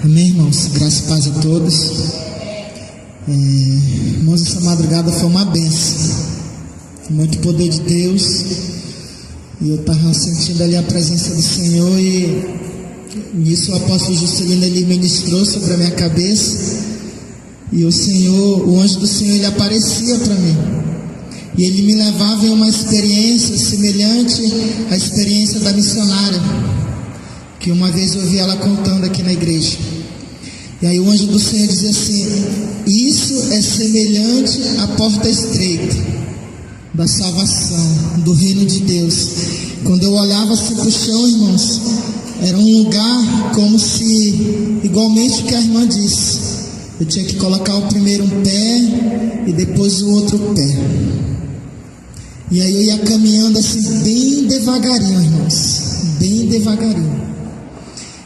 Amém, irmãos? Graça e paz a todos. Irmãos, essa madrugada foi uma bênção. Muito poder de Deus. E eu estava sentindo ali a presença do Senhor. E nisso o apóstolo Juscelino, ele ministrou sobre a minha cabeça. E o anjo do Senhor, ele aparecia para mim. E ele me levava em uma experiência semelhante à experiência da missionária, que uma vez eu ouvi ela contando aqui na igreja. E aí o anjo do Senhor dizia assim: isso é semelhante à porta estreita da salvação, do reino de Deus. Quando eu olhava assim para o chão, irmãos, era um lugar como se, igualmente o que a irmã disse, eu tinha que colocar o primeiro um pé e depois o outro pé. E aí eu ia caminhando assim bem devagarinho, irmãos, bem devagarinho.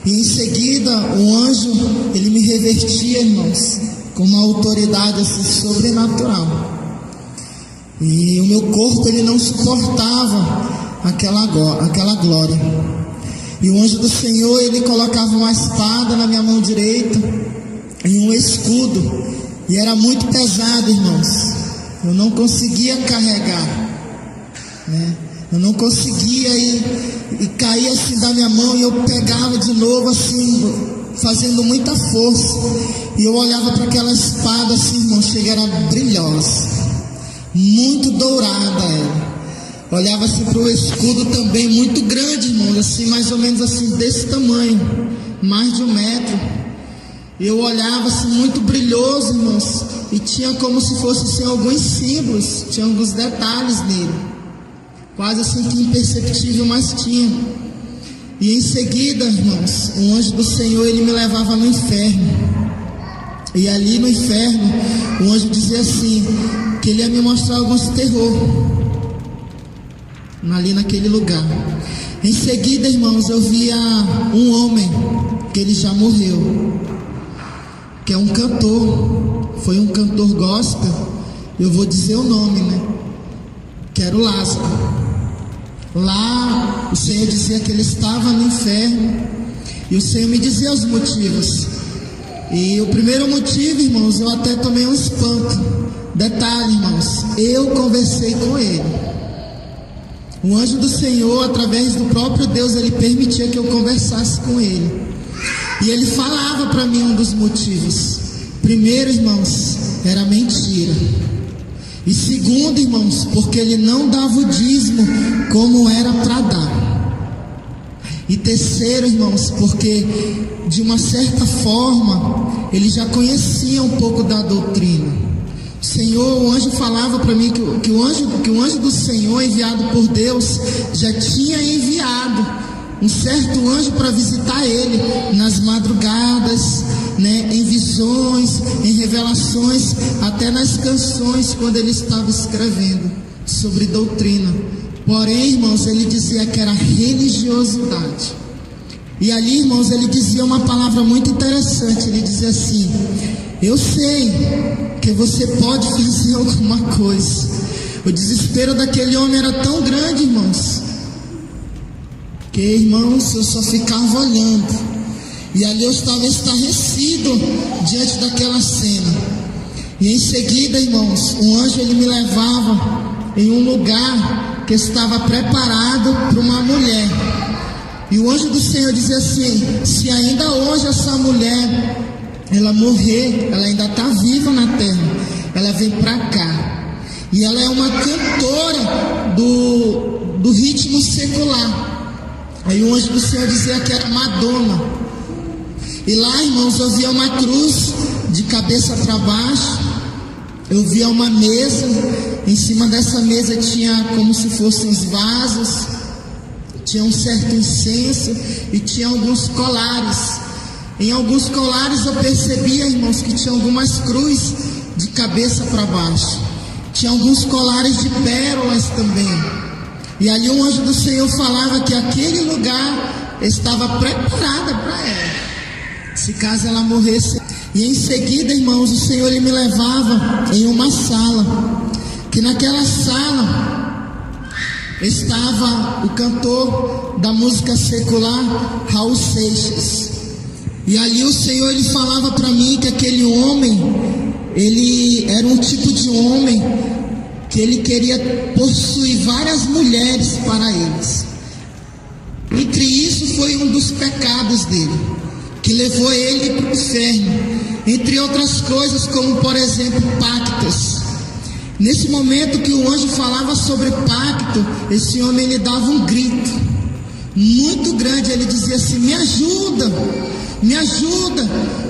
E em seguida o anjo, ele me revertia, irmãos, com uma autoridade assim sobrenatural. E o meu corpo, ele não suportava aquela glória. E o anjo do Senhor, ele colocava uma espada na minha mão direita e um escudo. E era muito pesado, irmãos. Eu não conseguia carregar, né? Eu não conseguia e caía assim da minha mão, e eu pegava de novo assim, fazendo muita força. E eu olhava para aquela espada assim, irmão, chega, era brilhosa, muito dourada ela. Olhava assim para o escudo também, muito grande, irmão, assim, mais ou menos assim, desse tamanho, mais de 1 metro. E eu olhava assim, muito brilhoso, irmãos, e tinha como se fosse assim, alguns símbolos, tinha alguns detalhes nele, quase assim que imperceptível, mas tinha. E em seguida, irmãos, o anjo do Senhor, ele me levava no inferno. E ali no inferno, o anjo dizia assim, que ele ia me mostrar alguns terror ali naquele lugar. Em seguida, irmãos, eu via um homem, que ele já morreu, que é um cantor, foi um cantor gospel. Eu vou dizer o nome, né? Que era o Lázaro. Lá o Senhor dizia que ele estava no inferno, e o Senhor me dizia os motivos. E o primeiro motivo, irmãos, eu até tomei um espanto. Detalhe, irmãos, eu conversei com ele. O anjo do Senhor, através do próprio Deus, ele permitia que eu conversasse com ele. E ele falava para mim um dos motivos. Primeiro, irmãos, era mentira. E segundo, irmãos, porque ele não dava o dízimo como era para dar. E terceiro, irmãos, porque de uma certa forma ele já conhecia um pouco da doutrina. O anjo falava para mim que o anjo do Senhor, enviado por Deus, já tinha enviado um certo anjo para visitar ele nas madrugadas, né, em visões, em revelações, até nas canções, quando ele estava escrevendo sobre doutrina. Porém, irmãos, ele dizia que era religiosidade. E ali, irmãos, ele dizia uma palavra muito interessante. Ele dizia assim: eu sei que você pode fazer alguma coisa. O desespero daquele homem era tão grande, irmãos, que, irmãos, eu só ficava olhando. E ali eu estava estarrecido diante daquela cena. E em seguida, irmãos, o anjo, ele me levava em um lugar que estava preparado para uma mulher. E o anjo do Senhor dizia assim: se ainda hoje essa mulher, ela morrer, ela ainda está viva na terra, ela vem para cá. E ela é uma cantora do ritmo secular. Aí o anjo do Senhor dizia que era Madonna. E lá, irmãos, eu via uma cruz de cabeça para baixo. Eu via uma mesa. Em cima dessa mesa tinha como se fossem os vasos, tinha um certo incenso e tinha alguns colares. Em alguns colares eu percebia, irmãos, que tinha algumas cruzes de cabeça para baixo. Tinha alguns colares de pérolas também. E ali o anjo do Senhor falava que aquele lugar estava preparado para ela, se caso ela morresse. E em seguida, irmãos, o Senhor, ele me levava em uma sala, que naquela sala estava o cantor da música secular, Raul Seixas. E ali o Senhor, ele falava para mim que aquele homem, ele era um tipo de homem que ele queria possuir várias mulheres para eles. Entre isso foi um dos pecados dele, que levou ele para o inferno, entre outras coisas, como por exemplo pactos. Nesse momento que o anjo falava sobre pacto, esse homem, ele dava um grito muito grande. Ele dizia assim: me ajuda,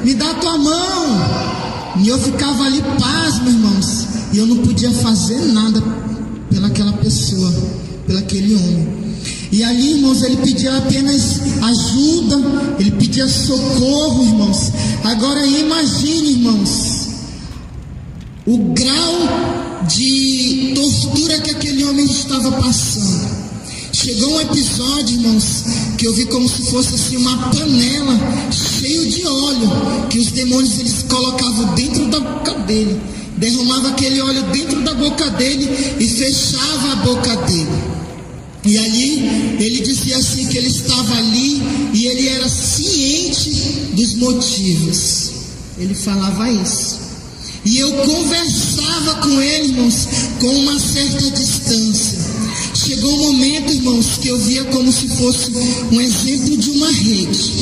me dá a tua mão. E eu ficava ali pasmo, irmãos, e eu não podia fazer nada pelaquela pessoa, pelaquele homem. E ali, irmãos, ele pedia apenas ajuda, ele pedia socorro, irmãos. Agora imagine, irmãos, o grau de tortura que aquele homem estava passando. Chegou um episódio, irmãos, que eu vi como se fosse assim uma panela cheia de óleo, que os demônios eles colocavam dentro da boca dele, derramava aquele óleo dentro da boca dele e fechava a boca dele. E ali ele dizia assim que ele estava ali e ele era ciente dos motivos. Ele falava isso. E eu conversava com ele, irmãos, com uma certa distância. Chegou um momento, irmãos, que eu via como se fosse um exemplo de uma rede.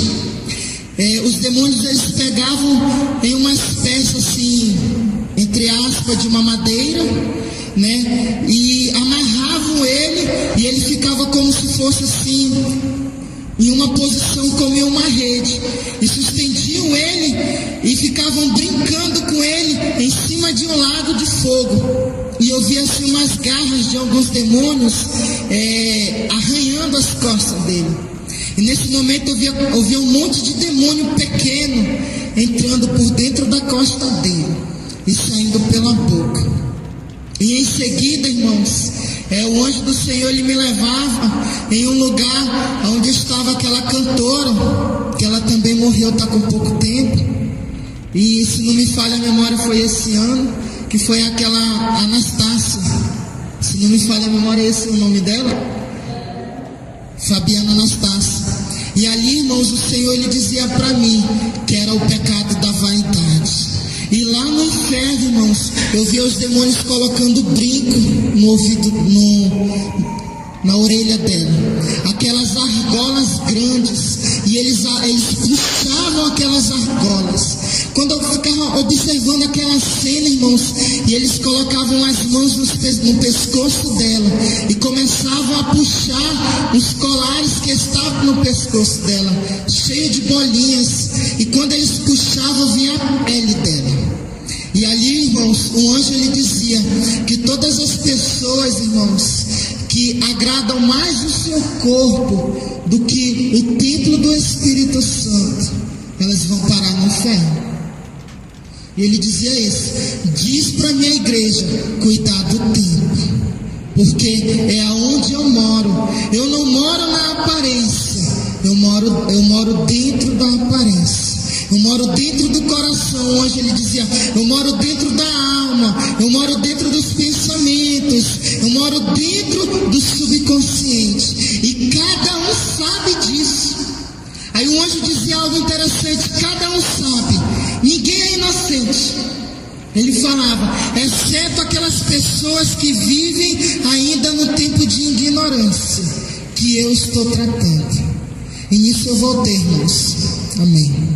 Os demônios, eles pegavam em uma espécie assim, entre aspas, de uma madeira, né? E amarravam ele, e ele ficava como se fosse assim, em uma posição como em uma rede, e sustendiam ele e ficavam brincando com ele em cima de um lago de fogo. E eu via assim umas garras de alguns demônios arranhando as costas dele. E nesse momento eu via um monte de demônio pequeno entrando por dentro da costa dele e saindo pela boca. E em seguida, irmãos, o anjo do Senhor, ele me levava em um lugar onde estava aquela cantora, que ela também morreu, está com pouco tempo. E se não me falha a memória, foi esse ano, que foi aquela Anastácia. Se não me falha a memória, esse é o nome dela? Fabiana Anastácia. E ali, irmãos, o Senhor, ele dizia para mim que era o pecado da vaidade. E lá no inferno, irmãos, eu via os demônios colocando brinco no ouvido, na orelha dela, aquelas argolas grandes, e eles puxavam aquelas argolas. Quando eu ficava observando aquela cena, irmãos, e eles colocavam as mãos no pescoço dela e começavam a puxar os colares que estavam no pescoço dela, cheio de bolinhas, e quando eles puxavam, vinha a pele dela. E ali, irmãos, o anjo, ele dizia que todas as pessoas, irmãos, que agradam mais o seu corpo do que o templo do Espírito Santo, elas vão parar no inferno. E ele dizia isso: diz para a minha igreja cuidar do templo, porque é aonde eu moro. Eu não moro na aparência, eu moro dentro da aparência. Eu moro dentro do coração. Hoje ele dizia: eu moro dentro da alma, eu moro dentro dos pensamentos, eu moro dentro do subconsciente. E cada um sabe disso. Aí o anjo dizia algo interessante: cada um sabe, ninguém é inocente. Ele falava, exceto aquelas pessoas que vivem ainda no tempo de ignorância, que eu estou tratando. E nisso eu voltei, irmãos. Amém.